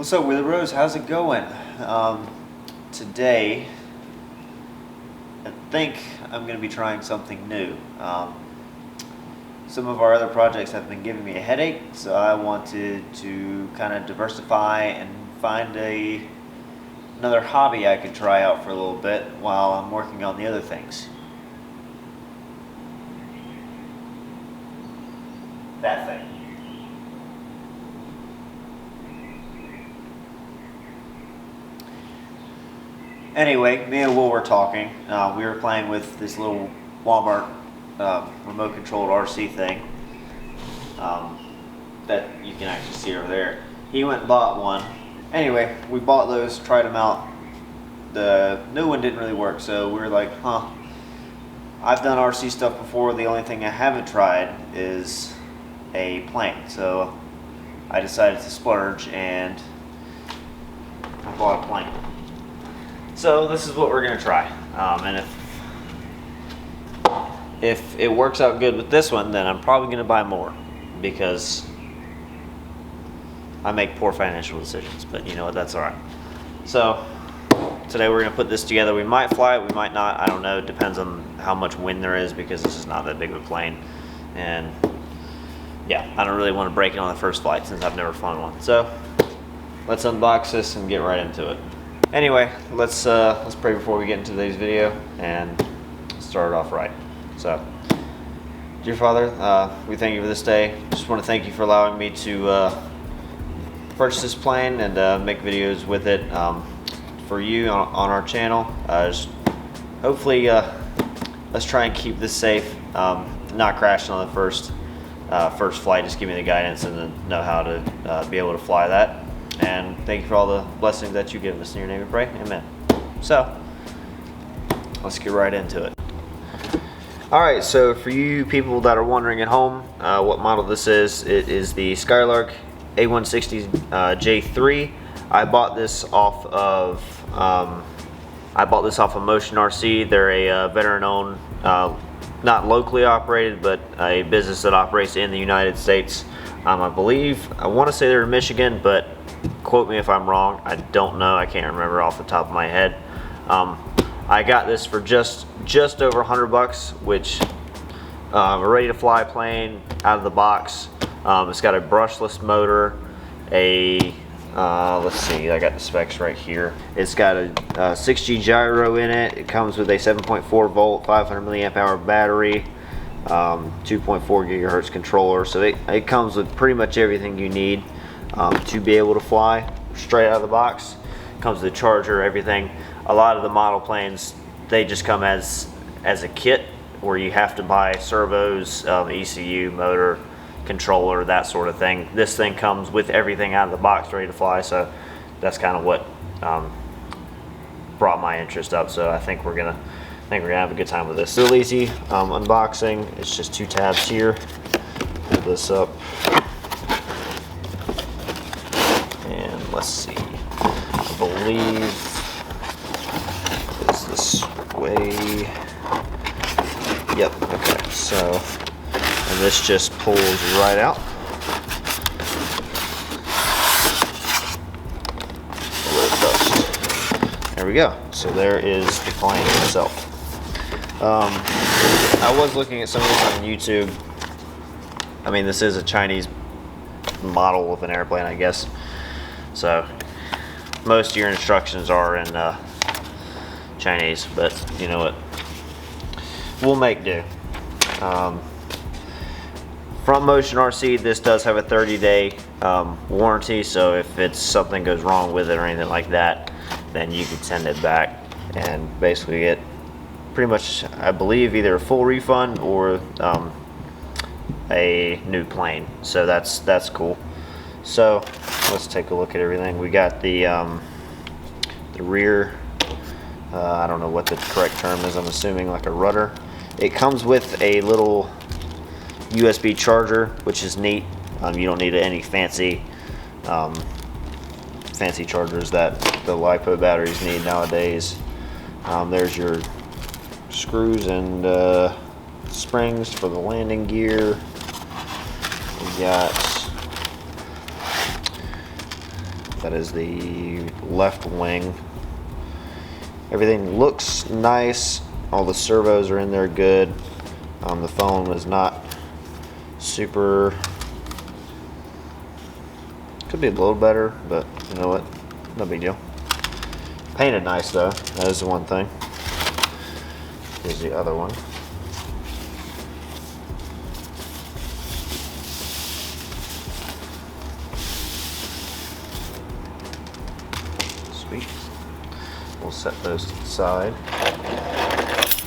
What's up, Wheeler Bros? How's it going? Today, I think I'm going to be trying something new. Some of our other projects have been giving me a headache, so I wanted to kind of diversify and find another hobby I could try out for a little bit while I'm working on the other things. That thing. Anyway, me and Will were talking. We were playing with this little Walmart remote controlled RC thing that you can actually see over there. He went and bought one. Anyway, we bought those, tried them out. The new one didn't really work, so we were like, I've done RC stuff before. The only thing I haven't tried is a plane. So I decided to splurge and I bought a plane. So this is what we're going to try, and if it works out good with this one, then I'm probably going to buy more, because I make poor financial decisions, but you know what, that's alright. So today we're going to put this together. We might fly it, we might not, I don't know. It depends on how much wind there is, because this is not that big of a plane, and yeah, I don't really want to break it on the first flight since I've never flown one. So let's unbox this and get right into it. Anyway, let's pray before we get into today's video and start it off right. So, dear Father, we thank you for this day. Just want to thank you for allowing me to purchase this plane and make videos with it for you on our channel. Hopefully, let's try and keep this safe, not crashing on the first flight. Just give me the guidance and then know how to be able to fly that. And thank you for all the blessings that you give us. In your name we pray, amen. So, let's get right into it. Alright, so for you people that are wondering at home what model this is, it is the Skylark A60-J3. I bought this off of Motion RC. They're a veteran-owned, not locally operated, but a business that operates in the United States. I want to say they're in Michigan, but quote me if I'm wrong. I don't know. I can't remember off the top of my head. I got this for just over $100, which a ready to fly plane out of the box. It's got a brushless motor, let's see, I got the specs right here. It's got a 6G gyro in it. It comes with a 7.4 volt 500 milliamp hour battery, 2.4 gigahertz controller. So it comes with pretty much everything you need to be able to fly straight out of the box. Comes with a charger, everything. A lot of the model planes, they just come as a kit where you have to buy servos, ECU, motor, controller, that sort of thing. This thing comes with everything out of the box ready to fly, so that's kind of what brought my interest up. So I think we're gonna have a good time with this. Real easy unboxing. It's just two tabs here. Pull this up. Let's see, I believe it's this way. Yep, okay, so, and this just pulls right out. A little dust. There we go. So there is the plane itself. I was looking at some of this on YouTube. I mean, this is a Chinese model of an airplane, I guess. So most of your instructions are in Chinese, but you know what, we'll make do. From Motion RC, this does have a 30-day warranty, so if something goes wrong with it or anything like that, then you can send it back and basically get pretty much, I believe, either a full refund or a new plane. So that's cool. So let's take a look at everything. We got the rear, I don't know what the correct term is, I'm assuming like a rudder. It comes with a little USB charger, which is neat. You don't need any fancy chargers that the LiPo batteries need nowadays. There's your screws and springs for the landing gear. We got That is the left wing. Everything looks nice. All the servos are in there good. The foam is not super, could be a little better, but you know what, no big deal. Painted nice though, that is the one thing. Here's the other one. Sweet. We'll set those to the side.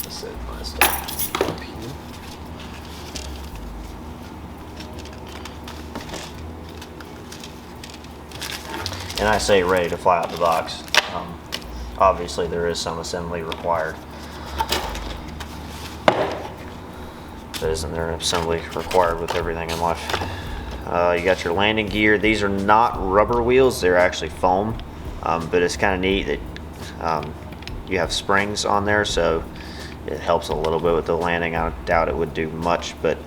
Let's set my stuff up here. And I say ready to fly out the box. Obviously there is some assembly required. But isn't there assembly required with everything in life? You got your landing gear. These are not rubber wheels, they're actually foam. But it's kind of neat that you have springs on there, so it helps a little bit with the landing. I doubt it would do much, but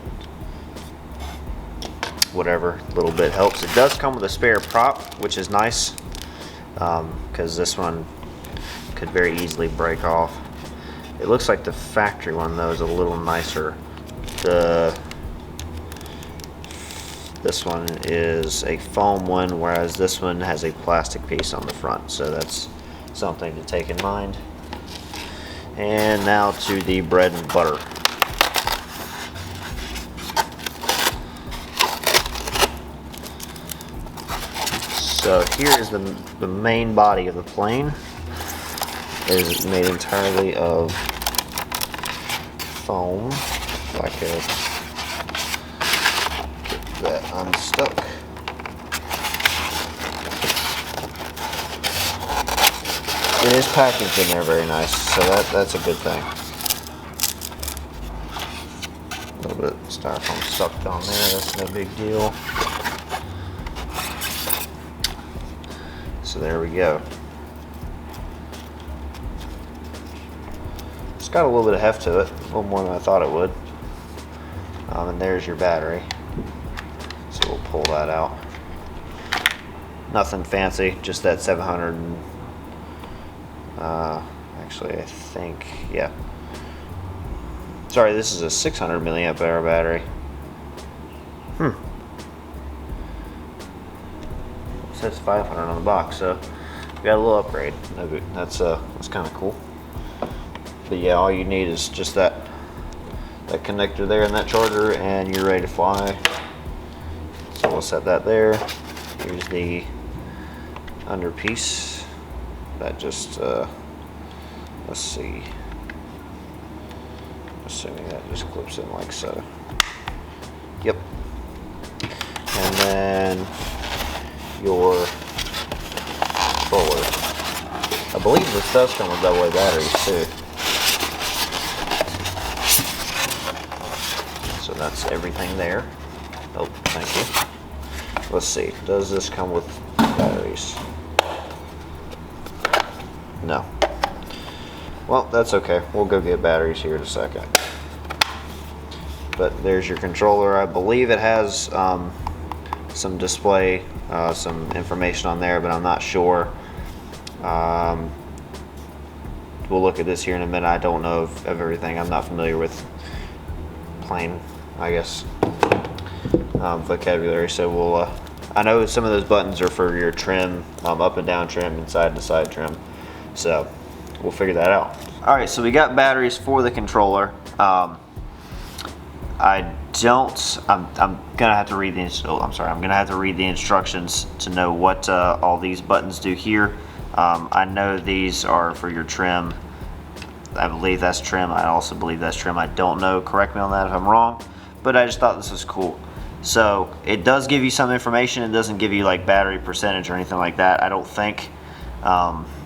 whatever, a little bit helps. It does come with a spare prop, which is nice, because this one could very easily break off. It looks like the factory one though is a little nicer. This one is a foam one, whereas this one has a plastic piece on the front, so that's something to take in mind. And now to the bread and butter. So here is the main body of the plane. It is made entirely of foam. If I could get that unstuck. It is packaged in there very nice, so that's a good thing. A little bit of styrofoam stuck on there, that's no big deal. So there we go. It's got a little bit of heft to it, a little more than I thought it would. And there's your battery. So we'll pull that out. Nothing fancy, just that 700. Actually, I think, yeah. Sorry, this is a 600 milliamp hour battery. It says 500 on the box, so we got a little upgrade. That's kind of cool. But yeah, all you need is just that connector there and that charger, and you're ready to fly. So we'll set that there. Here's the under piece. That just let's see. Assuming that just clips in like so. Yep. And then your controller. I believe this does come with AA batteries too. So that's everything there. Oh, thank you. Let's see, does this come with batteries? No. Well, that's okay. We'll go get batteries here in a second. But there's your controller. I believe it has some display, some information on there, but I'm not sure. We'll look at this here in a minute. I don't know of everything. I'm not familiar with plane, I guess, vocabulary. So we'll. I know some of those buttons are for your trim, up and down trim, and side to side trim. So we'll figure that out. All right, so we got batteries for the controller. I'm gonna have to read the instructions to know what all these buttons do here. I know these are for your trim. I believe that's trim. I also believe that's trim. I don't know. Correct me on that if I'm wrong. But I just thought this was cool. So it does give you some information. It doesn't give you like battery percentage or anything like that, I don't think.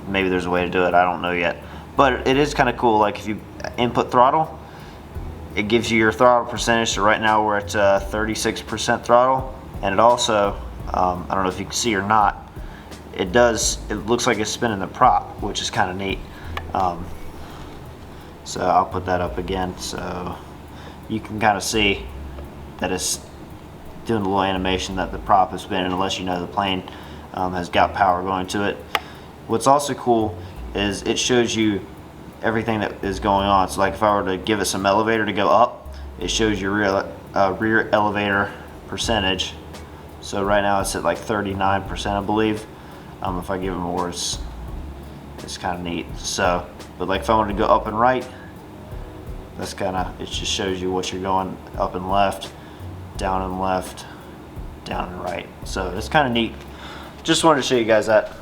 Maybe there's a way to do it. I don't know yet. But it is kind of cool. Like if you input throttle, it gives you your throttle percentage. So right now we're at 36% throttle. And it also, I don't know if you can see or not, it looks like it's spinning the prop, which is kind of neat. So I'll put that up again so you can kind of see that it's doing a little animation that the prop is spinning, unless you know the plane has got power going to it. What's also cool is it shows you everything that is going on. So like if I were to give it some elevator to go up, it shows your rear elevator percentage. So right now it's at like 39%, I believe. If I give it more, it's kind of neat. So, but like if I wanted to go up and right, that's kind of, it just shows you what you're going up and left, down and left, down and right. So it's kind of neat. Just wanted to show you guys that.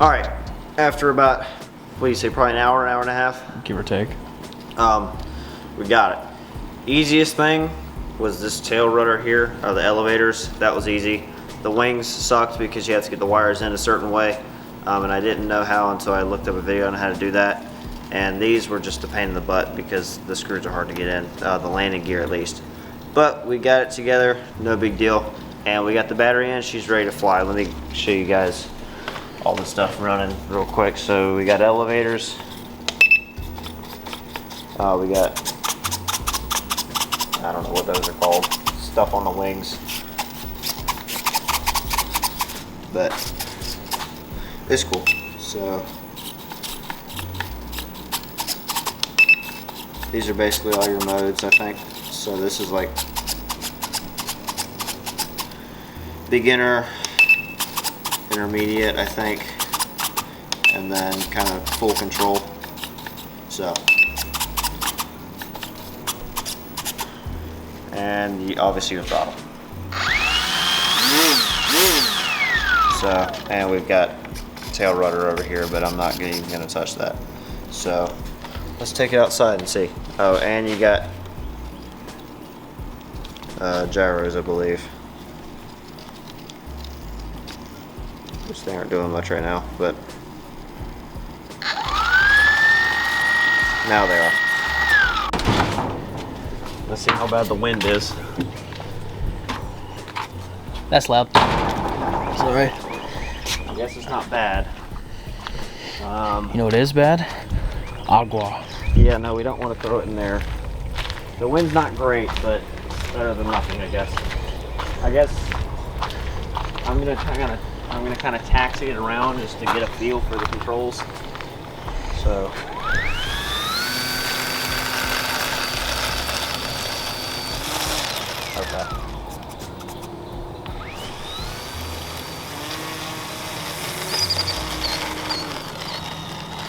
All right, after about, what do you say, probably an hour and a half? Give or take. We got it. Easiest thing was this tail rudder here, or the elevators. That was easy. The wings sucked because you have to get the wires in a certain way, and I didn't know how until I looked up a video on how to do that. And these were just a pain in the butt because the screws are hard to get in, the landing gear at least. But we got it together, no big deal. And we got the battery in, she's ready to fly. Let me show you guys all the stuff running real quick. So we got elevators. We got, I don't know what those are called, stuff on the wings. But it's cool. So these are basically all your modes, I think. So this is like beginner, intermediate, I think, and then kind of full control. So, and obviously your throttle. So, and we've got tail rudder over here, but I'm not even gonna touch that. So, let's take it outside and see. Oh, and you got gyros, I believe. Which they aren't doing much right now, but now they are. Let's see how bad the wind is. That's loud. Sorry. I guess it's not bad. You know what is bad? Agua. Yeah, no, we don't want to throw it in there. The wind's not great, but it's better than nothing, I guess. I'm gonna kind of taxi it around just to get a feel for the controls. So. Okay.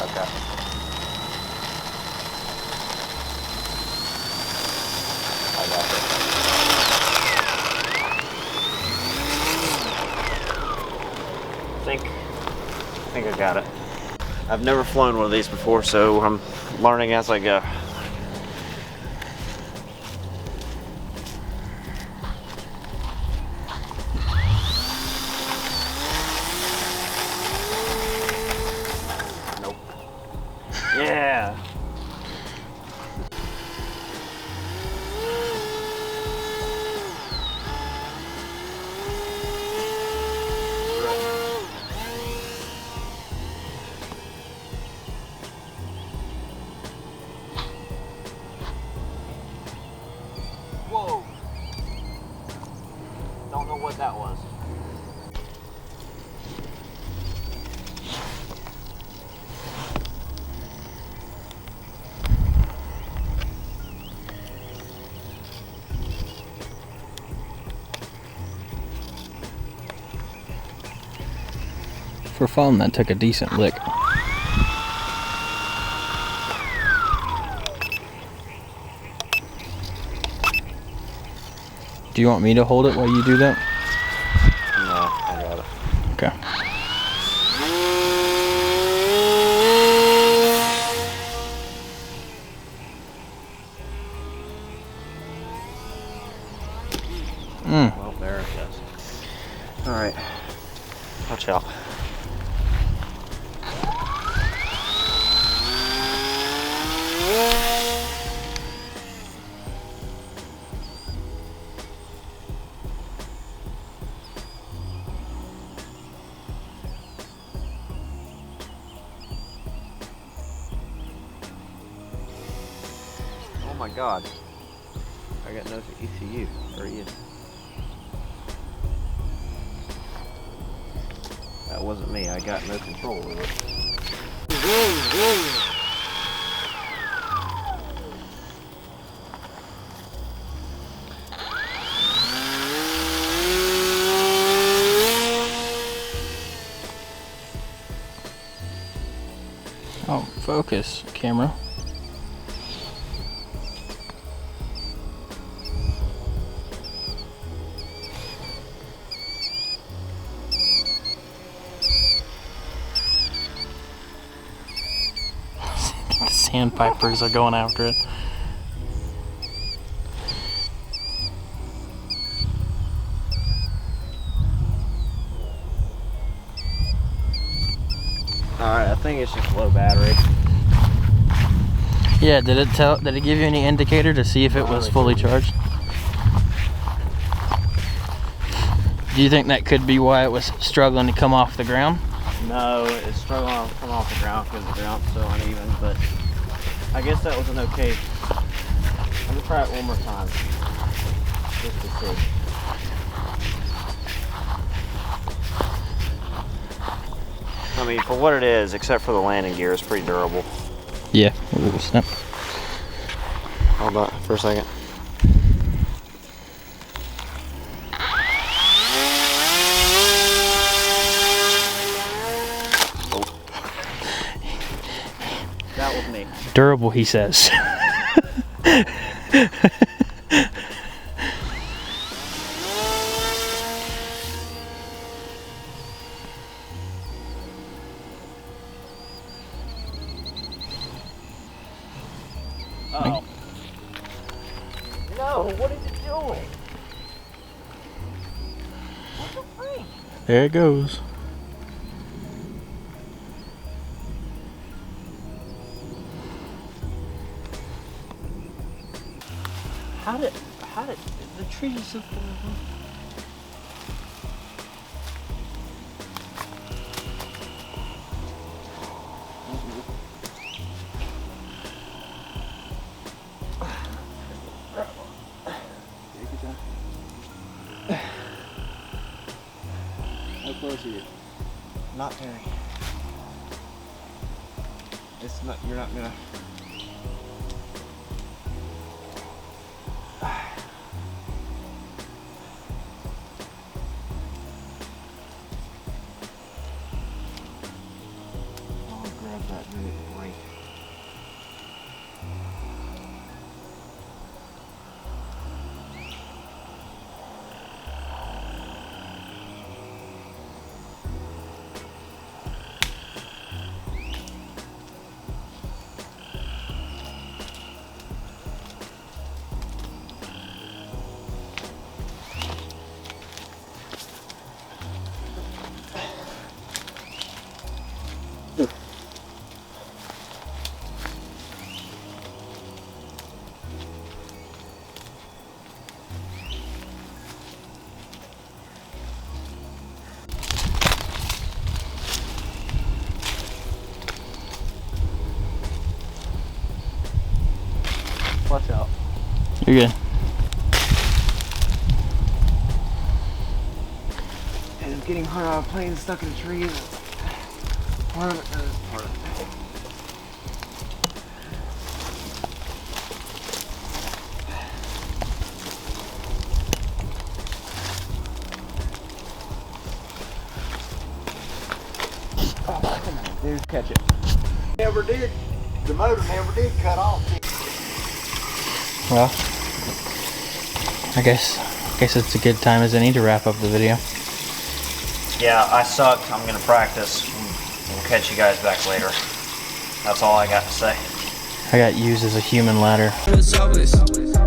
Okay. I got it. I think I got it. I've never flown one of these before, so I'm learning as I go. Nope. Yeah. Whoa. Don't know what that was. For fun, that took a decent lick. Do you want me to hold it while you do that? No, I got it. Okay. Well, there it goes. All right. Watch out. Oh my God. I got no ECU. Or you. That wasn't me. I got no control over it. Oh, focus, camera. The sandpipers are going after it. Alright, I think it's just low battery. Yeah, did it give you any indicator to see if it was fully charged? Do you think that could be why it was struggling to come off the ground? No, it's struggling to come off the ground because the ground's so uneven, but I guess that was an okay. I'm gonna try it one more time. Just to see. I mean, for what it is, except for the landing gear, it's pretty durable. Yeah, 100%. Hold on for a second. That was me. Durable, he says. Uh-oh. No, what is it doing? What the freak? There it goes. How did the tree is so far? How close are you? Not very. It's not. You're not gonna. I'll grab that really great. Watch out. You're good. And it's getting hard on a plane stuck in a tree. Part of it, that is part of it. Oh, come on, dude, catch it. Never did. The motor never did cut off. Well, I guess Guess it's a good time as any to wrap up the video. Yeah, I sucked. I'm gonna practice. We'll catch you guys back later. That's all I got to say. I got used as a human ladder.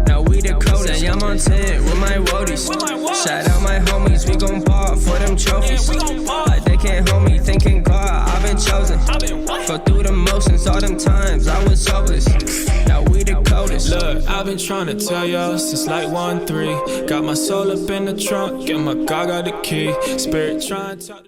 Now we the coldest. I'm on 10 with my roadies. Shout out my homies, we gon' ball for them trophies. Like they can't hold me, thinking God, I've been chosen. Go through the motions all them times, I was hopeless. Now we the coldest. Look, I've been trying to tell y'all since like 1-3. Got my soul up in the trunk, get my God got the key. Spirit trying to